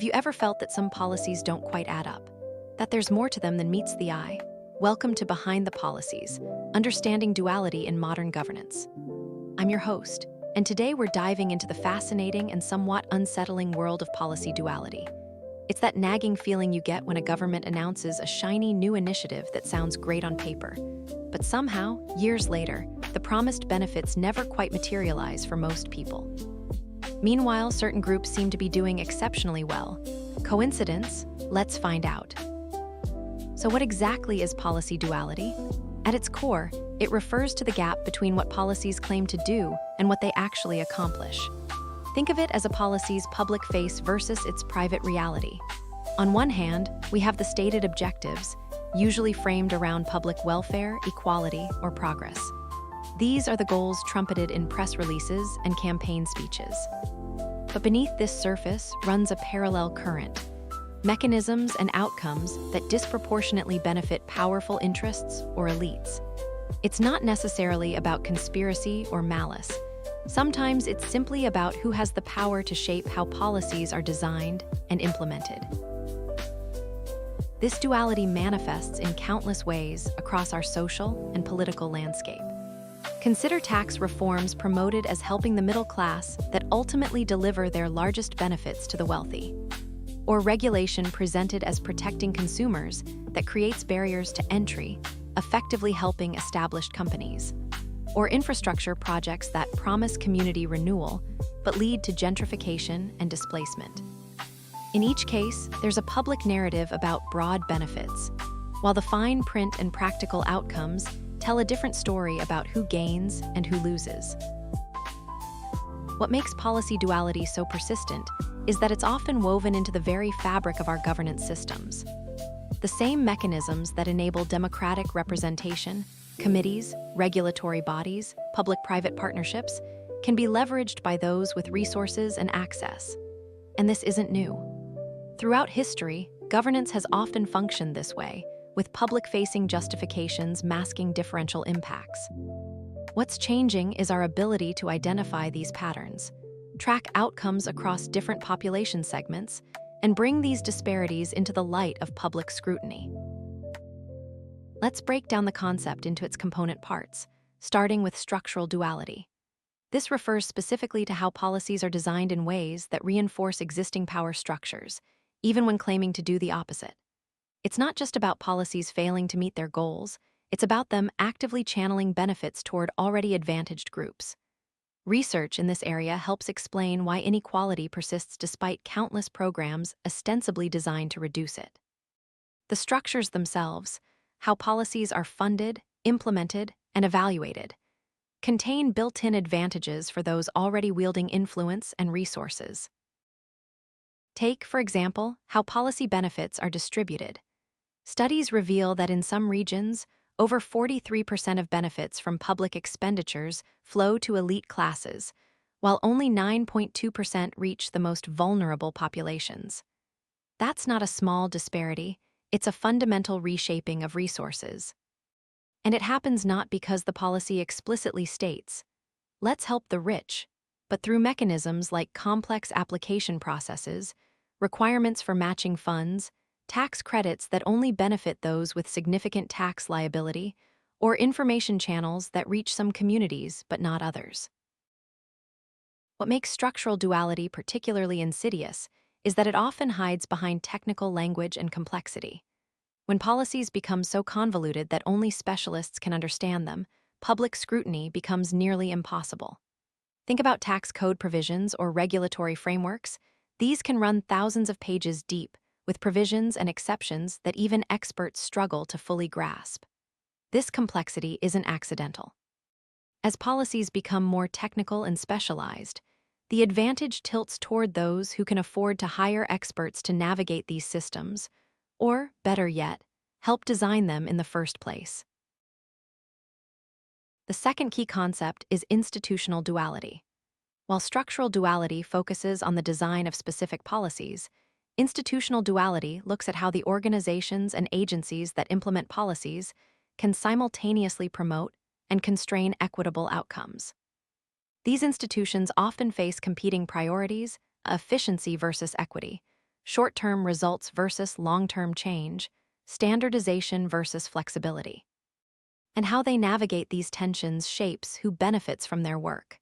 Have you ever felt that some policies don't quite add up? That there's more to them than meets the eye? Welcome to Behind the Policies, Understanding Duality in Modern Governance. I'm your host, and today we're diving into the fascinating and somewhat unsettling world of policy duality. It's that nagging feeling you get when a government announces a shiny new initiative that sounds great on paper. But somehow, years later, the promised benefits never quite materialize for most people. Meanwhile, certain groups seem to be doing exceptionally well. Coincidence? Let's find out. So what exactly is policy duality? At its core, it refers to the gap between what policies claim to do and what they actually accomplish. Think of it as a policy's public face versus its private reality. On one hand, we have the stated objectives, usually framed around public welfare, equality, or progress. These are the goals trumpeted in press releases and campaign speeches. But beneath this surface runs a parallel current: mechanisms and outcomes that disproportionately benefit powerful interests or elites. It's not necessarily about conspiracy or malice. Sometimes it's simply about who has the power to shape how policies are designed and implemented. This duality manifests in countless ways across our social and political landscape. Consider tax reforms promoted as helping the middle class that ultimately deliver their largest benefits to the wealthy. Or regulation presented as protecting consumers that creates barriers to entry, effectively helping established companies. Or infrastructure projects that promise community renewal but lead to gentrification and displacement. In each case, there's a public narrative about broad benefits, while the fine print and practical outcomes tell a different story about who gains and who loses. What makes policy duality so persistent is that it's often woven into the very fabric of our governance systems. The same mechanisms that enable democratic representation, committees, regulatory bodies, public-private partnerships, can be leveraged by those with resources and access. And this isn't new. Throughout history, governance has often functioned this way, with public-facing justifications masking differential impacts. What's changing is our ability to identify these patterns, track outcomes across different population segments, and bring these disparities into the light of public scrutiny. Let's break down the concept into its component parts, starting with structural duality. This refers specifically to how policies are designed in ways that reinforce existing power structures, even when claiming to do the opposite. It's not just about policies failing to meet their goals, it's about them actively channeling benefits toward already advantaged groups. Research in this area helps explain why inequality persists despite countless programs ostensibly designed to reduce it. The structures themselves, how policies are funded, implemented, and evaluated, contain built-in advantages for those already wielding influence and resources. Take, for example, how policy benefits are distributed. Studies reveal that in some regions, over 43% of benefits from public expenditures flow to elite classes, while only 9.2% reach the most vulnerable populations. That's not a small disparity, it's a fundamental reshaping of resources. And it happens not because the policy explicitly states, "Let's help the rich," but through mechanisms like complex application processes, requirements for matching funds, tax credits that only benefit those with significant tax liability, or information channels that reach some communities but not others. What makes structural duality particularly insidious is that it often hides behind technical language and complexity. When policies become so convoluted that only specialists can understand them, public scrutiny becomes nearly impossible. Think about tax code provisions or regulatory frameworks. These can run thousands of pages deep, with provisions and exceptions that even experts struggle to fully grasp. This complexity isn't accidental. As policies become more technical and specialized, the advantage tilts toward those who can afford to hire experts to navigate these systems, or, better yet, help design them in the first place. The second key concept is institutional duality. While structural duality focuses on the design of specific policies, institutional duality looks at how the organizations and agencies that implement policies can simultaneously promote and constrain equitable outcomes. These institutions often face competing priorities, efficiency versus equity, short-term results versus long-term change, standardization versus flexibility. And how they navigate these tensions shapes who benefits from their work.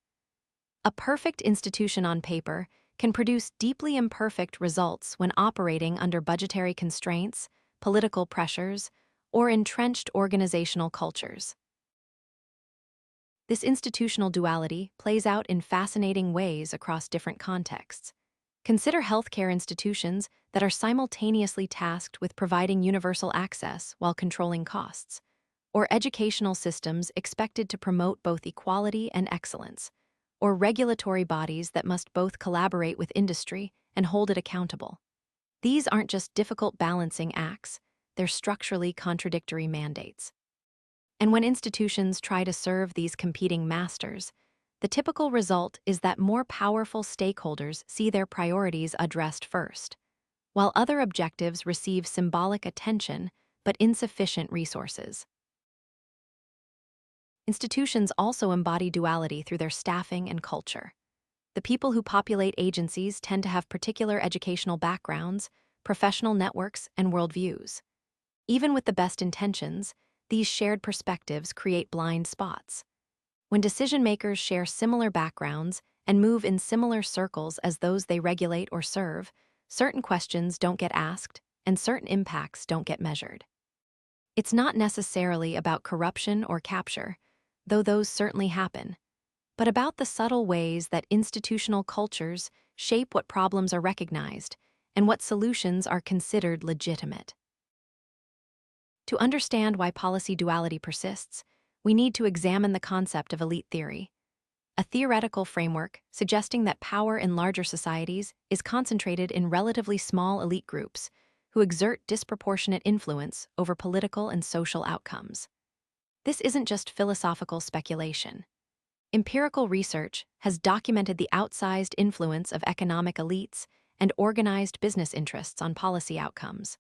A perfect institution on paper can produce deeply imperfect results when operating under budgetary constraints, political pressures, or entrenched organizational cultures. This institutional duality plays out in fascinating ways across different contexts. Consider healthcare institutions that are simultaneously tasked with providing universal access while controlling costs, or educational systems expected to promote both equality and excellence, or regulatory bodies that must both collaborate with industry and hold it accountable. These aren't just difficult balancing acts, they're structurally contradictory mandates. And when institutions try to serve these competing masters, the typical result is that more powerful stakeholders see their priorities addressed first, while other objectives receive symbolic attention but insufficient resources. Institutions also embody duality through their staffing and culture. The people who populate agencies tend to have particular educational backgrounds, professional networks, and worldviews. Even with the best intentions, these shared perspectives create blind spots. When decision-makers share similar backgrounds and move in similar circles as those they regulate or serve, certain questions don't get asked and certain impacts don't get measured. It's not necessarily about corruption or capture, though those certainly happen, but about the subtle ways that institutional cultures shape what problems are recognized and what solutions are considered legitimate. To understand why policy duality persists, we need to examine the concept of elite theory, a theoretical framework suggesting that power in larger societies is concentrated in relatively small elite groups who exert disproportionate influence over political and social outcomes. This isn't just philosophical speculation. Empirical research has documented the outsized influence of economic elites and organized business interests on policy outcomes.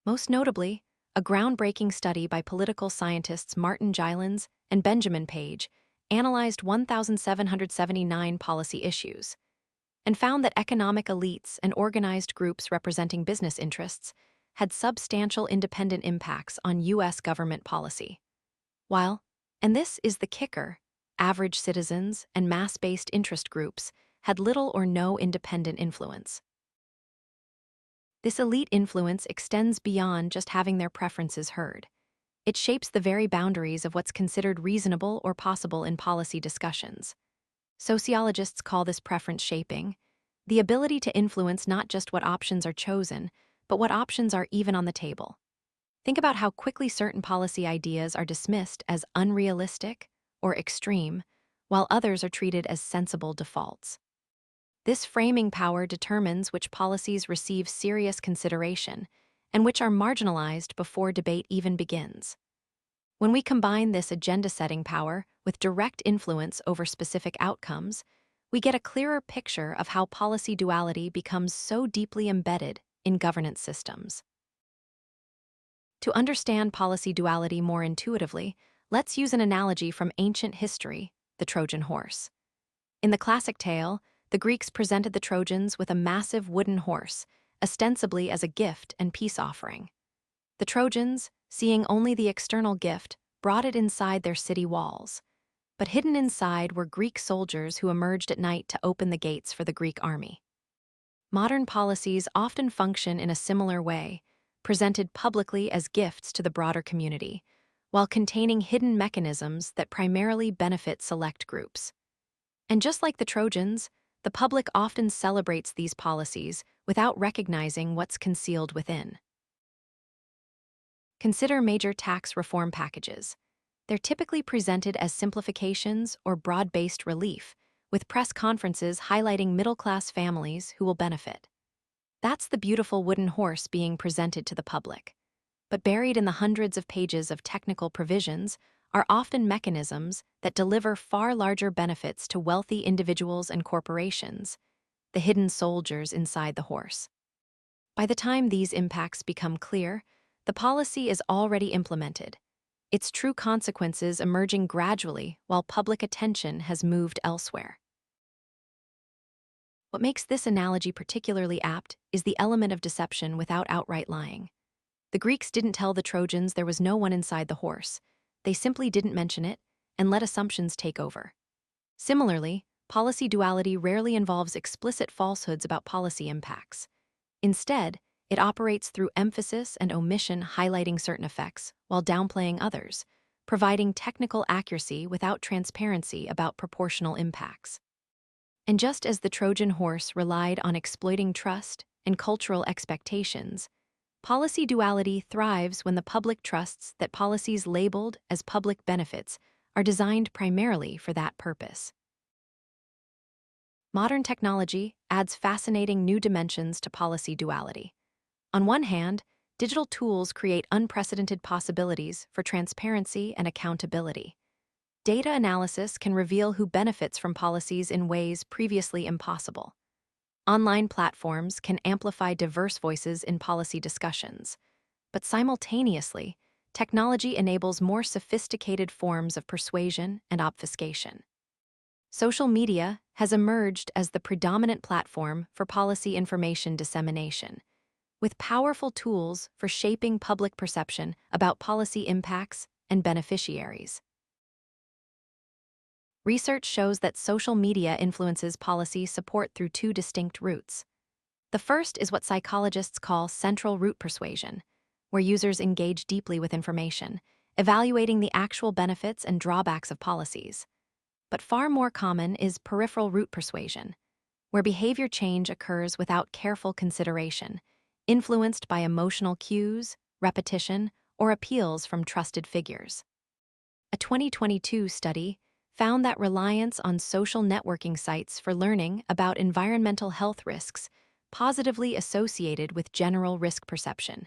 Most notably, a groundbreaking study by political scientists Martin Gilens and Benjamin Page analyzed 1,779 policy issues and found that economic elites and organized groups representing business interests had substantial independent impacts on U.S. government policy. While, and this is the kicker, average citizens and mass-based interest groups had little or no independent influence. This elite influence extends beyond just having their preferences heard. It shapes the very boundaries of what's considered reasonable or possible in policy discussions. Sociologists call this preference shaping, the ability to influence not just what options are chosen, but what options are even on the table. Think about how quickly certain policy ideas are dismissed as unrealistic or extreme, while others are treated as sensible defaults. This framing power determines which policies receive serious consideration and which are marginalized before debate even begins. When we combine this agenda-setting power with direct influence over specific outcomes, we get a clearer picture of how policy duality becomes so deeply embedded in governance systems. To understand policy duality more intuitively, let's use an analogy from ancient history, the Trojan horse. In the classic tale, the Greeks presented the Trojans with a massive wooden horse, ostensibly as a gift and peace offering. The Trojans, seeing only the external gift, brought it inside their city walls. But hidden inside were Greek soldiers who emerged at night to open the gates for the Greek army. Modern policies often function in a similar way, presented publicly as gifts to the broader community, while containing hidden mechanisms that primarily benefit select groups. And just like the Trojans, the public often celebrates these policies without recognizing what's concealed within. Consider major tax reform packages. They're typically presented as simplifications or broad-based relief, with press conferences highlighting middle-class families who will benefit. That's the beautiful wooden horse being presented to the public. But buried in the hundreds of pages of technical provisions are often mechanisms that deliver far larger benefits to wealthy individuals and corporations, the hidden soldiers inside the horse. By the time these impacts become clear, the policy is already implemented, its true consequences emerging gradually while public attention has moved elsewhere. What makes this analogy particularly apt is the element of deception without outright lying. The Greeks didn't tell the Trojans there was no one inside the horse. They simply didn't mention it and let assumptions take over. Similarly, policy duality rarely involves explicit falsehoods about policy impacts. Instead, it operates through emphasis and omission, highlighting certain effects while downplaying others, providing technical accuracy without transparency about proportional impacts. And just as the Trojan horse relied on exploiting trust and cultural expectations, policy duality thrives when the public trusts that policies labeled as public benefits are designed primarily for that purpose. Modern technology adds fascinating new dimensions to policy duality. On one hand, digital tools create unprecedented possibilities for transparency and accountability. Data analysis can reveal who benefits from policies in ways previously impossible. Online platforms can amplify diverse voices in policy discussions. But simultaneously, technology enables more sophisticated forms of persuasion and obfuscation. Social media has emerged as the predominant platform for policy information dissemination, with powerful tools for shaping public perception about policy impacts and beneficiaries. Research shows that social media influences policy support through two distinct routes. The first is what psychologists call central route persuasion, where users engage deeply with information, evaluating the actual benefits and drawbacks of policies. But far more common is peripheral route persuasion, where behavior change occurs without careful consideration, influenced by emotional cues, repetition, or appeals from trusted figures. A 2022 study found that reliance on social networking sites for learning about environmental health risks positively associated with general risk perception,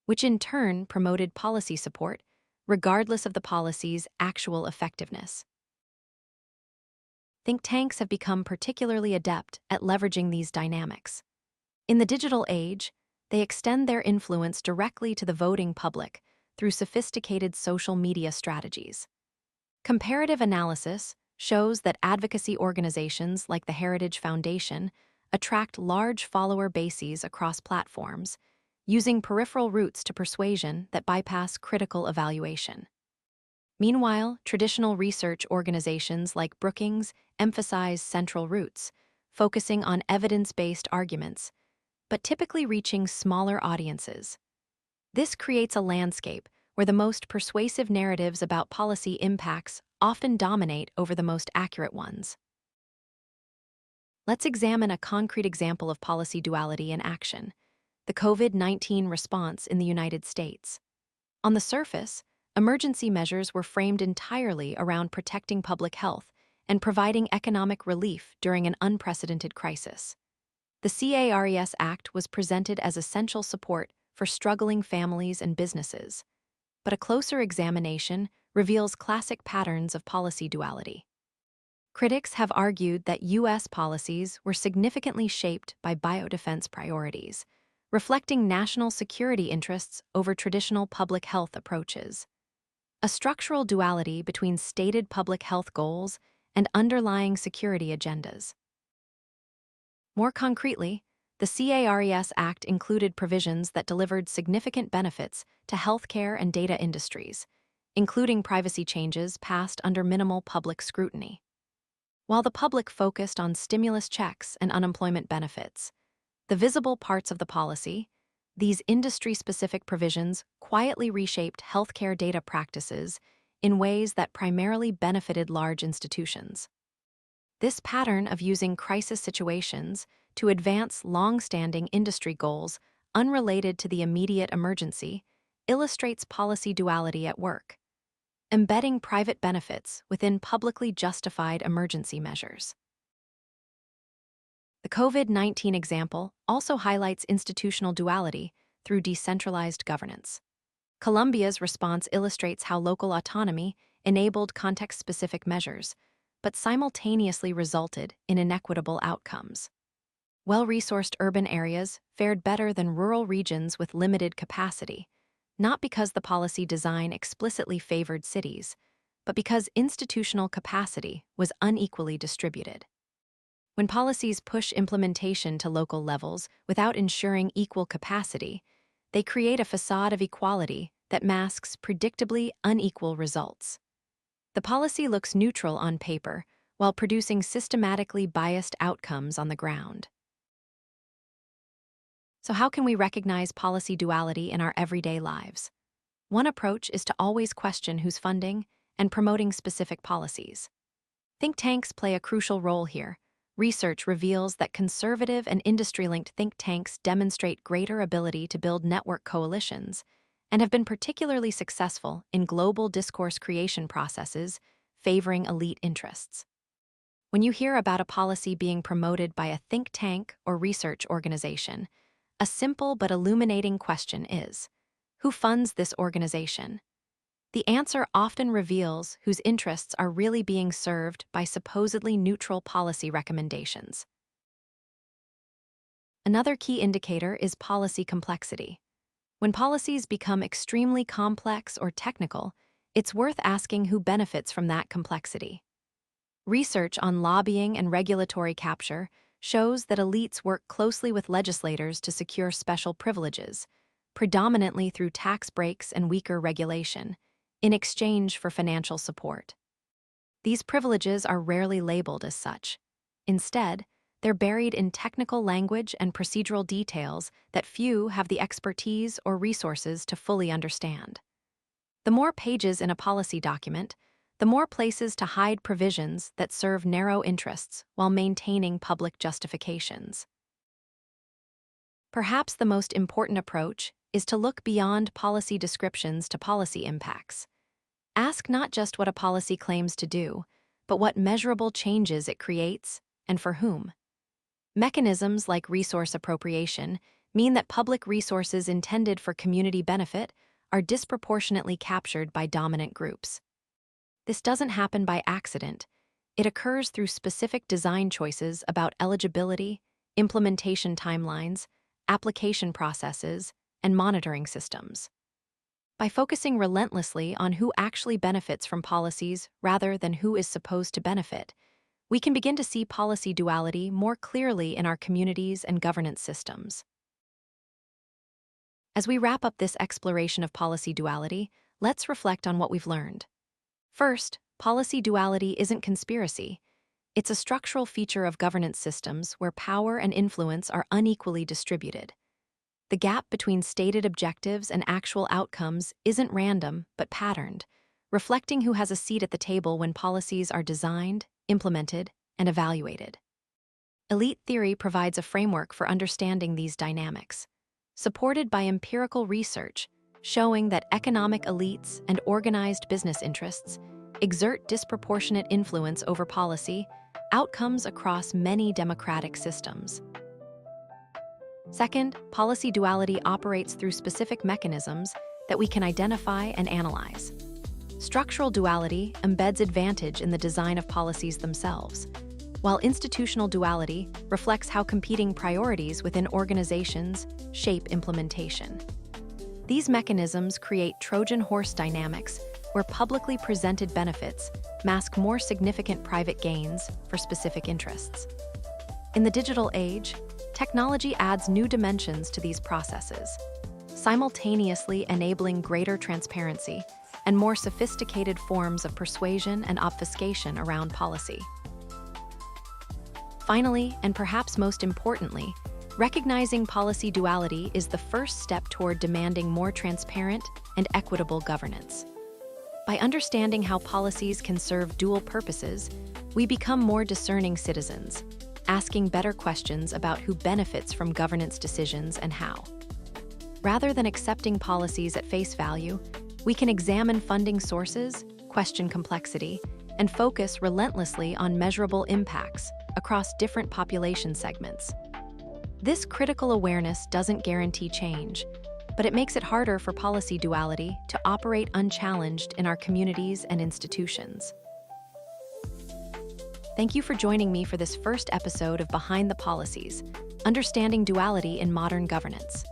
which in turn promoted policy support, regardless of the policy's actual effectiveness. Think tanks have become particularly adept at leveraging these dynamics. In the digital age, they extend their influence directly to the voting public through sophisticated social media strategies. Comparative analysis shows that advocacy organizations like the Heritage Foundation attract large follower bases across platforms, using peripheral routes to persuasion that bypass critical evaluation. Meanwhile, traditional research organizations like Brookings emphasize central routes, focusing on evidence-based arguments, but typically reaching smaller audiences. This creates a landscape where the most persuasive narratives about policy impacts often dominate over the most accurate ones. Let's examine a concrete example of policy duality in action: the COVID-19 response in the United States. On the surface, emergency measures were framed entirely around protecting public health and providing economic relief during an unprecedented crisis. The CARES Act was presented as essential support for struggling families and businesses, but a closer examination reveals classic patterns of policy duality. Critics have argued that U.S. policies were significantly shaped by biodefense priorities, reflecting national security interests over traditional public health approaches. A structural duality between stated public health goals and underlying security agendas. More concretely, the CARES Act included provisions that delivered significant benefits to healthcare and data industries, including privacy changes passed under minimal public scrutiny. While the public focused on stimulus checks and unemployment benefits, the visible parts of the policy, these industry-specific provisions quietly reshaped healthcare data practices in ways that primarily benefited large institutions. This pattern of using crisis situations to advance long-standing industry goals unrelated to the immediate emergency illustrates policy duality at work, embedding private benefits within publicly justified emergency measures. The COVID-19 example also highlights institutional duality through decentralized governance. Colombia's response illustrates how local autonomy enabled context-specific measures, but simultaneously resulted in inequitable outcomes. Well-resourced urban areas fared better than rural regions with limited capacity, not because the policy design explicitly favored cities, but because institutional capacity was unequally distributed. When policies push implementation to local levels without ensuring equal capacity, they create a facade of equality that masks predictably unequal results. The policy looks neutral on paper while producing systematically biased outcomes on the ground. So how can we recognize policy duality in our everyday lives? One approach is to always question who's funding and promoting specific policies. Think tanks play a crucial role here. Research reveals that conservative and industry-linked think tanks demonstrate greater ability to build network coalitions and have been particularly successful in global discourse creation processes favoring elite interests. When you hear about a policy being promoted by a think tank or research organization, a simple but illuminating question is, who funds this organization? The answer often reveals whose interests are really being served by supposedly neutral policy recommendations. Another key indicator is policy complexity. When policies become extremely complex or technical, it's worth asking who benefits from that complexity. Research on lobbying and regulatory capture shows that elites work closely with legislators to secure special privileges, predominantly through tax breaks and weaker regulation, in exchange for financial support. These privileges are rarely labeled as such. Instead, they're buried in technical language and procedural details that few have the expertise or resources to fully understand. The more pages in a policy document, the more places to hide provisions that serve narrow interests while maintaining public justifications. Perhaps the most important approach is to look beyond policy descriptions to policy impacts. Ask not just what a policy claims to do, but what measurable changes it creates and for whom. Mechanisms like resource appropriation mean that public resources intended for community benefit are disproportionately captured by dominant groups. This doesn't happen by accident. It occurs through specific design choices about eligibility, implementation timelines, application processes, and monitoring systems. By focusing relentlessly on who actually benefits from policies rather than who is supposed to benefit, we can begin to see policy duality more clearly in our communities and governance systems. As we wrap up this exploration of policy duality, let's reflect on what we've learned. First, policy duality isn't conspiracy. It's a structural feature of governance systems where power and influence are unequally distributed. The gap between stated objectives and actual outcomes isn't random, but patterned, reflecting who has a seat at the table when policies are designed, implemented, and evaluated. Elite theory provides a framework for understanding these dynamics, supported by empirical research showing that economic elites and organized business interests exert disproportionate influence over policy outcomes across many democratic systems. Second, policy duality operates through specific mechanisms that we can identify and analyze. Structural duality embeds advantage in the design of policies themselves, while institutional duality reflects how competing priorities within organizations shape implementation. These mechanisms create Trojan horse dynamics where publicly presented benefits mask more significant private gains for specific interests. In the digital age, technology adds new dimensions to these processes, simultaneously enabling greater transparency and more sophisticated forms of persuasion and obfuscation around policy. Finally, and perhaps most importantly, recognizing policy duality is the first step toward demanding more transparent and equitable governance. By understanding how policies can serve dual purposes, we become more discerning citizens, asking better questions about who benefits from governance decisions and how. Rather than accepting policies at face value, we can examine funding sources, question complexity, and focus relentlessly on measurable impacts across different population segments. This critical awareness doesn't guarantee change, but it makes it harder for policy duality to operate unchallenged in our communities and institutions. Thank you for joining me for this first episode of Behind the Policies, Understanding Duality in Modern Governance.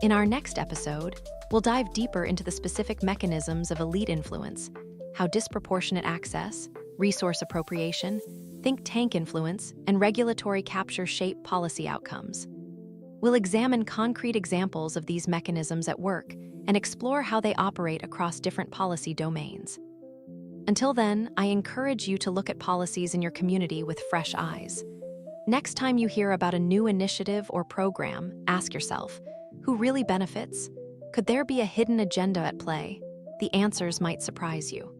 In our next episode, we'll dive deeper into the specific mechanisms of elite influence, how disproportionate access, resource appropriation, think tank influence, and regulatory capture shape policy outcomes. We'll examine concrete examples of these mechanisms at work and explore how they operate across different policy domains. Until then, I encourage you to look at policies in your community with fresh eyes. Next time you hear about a new initiative or program, ask yourself, who really benefits? Could there be a hidden agenda at play? The answers might surprise you.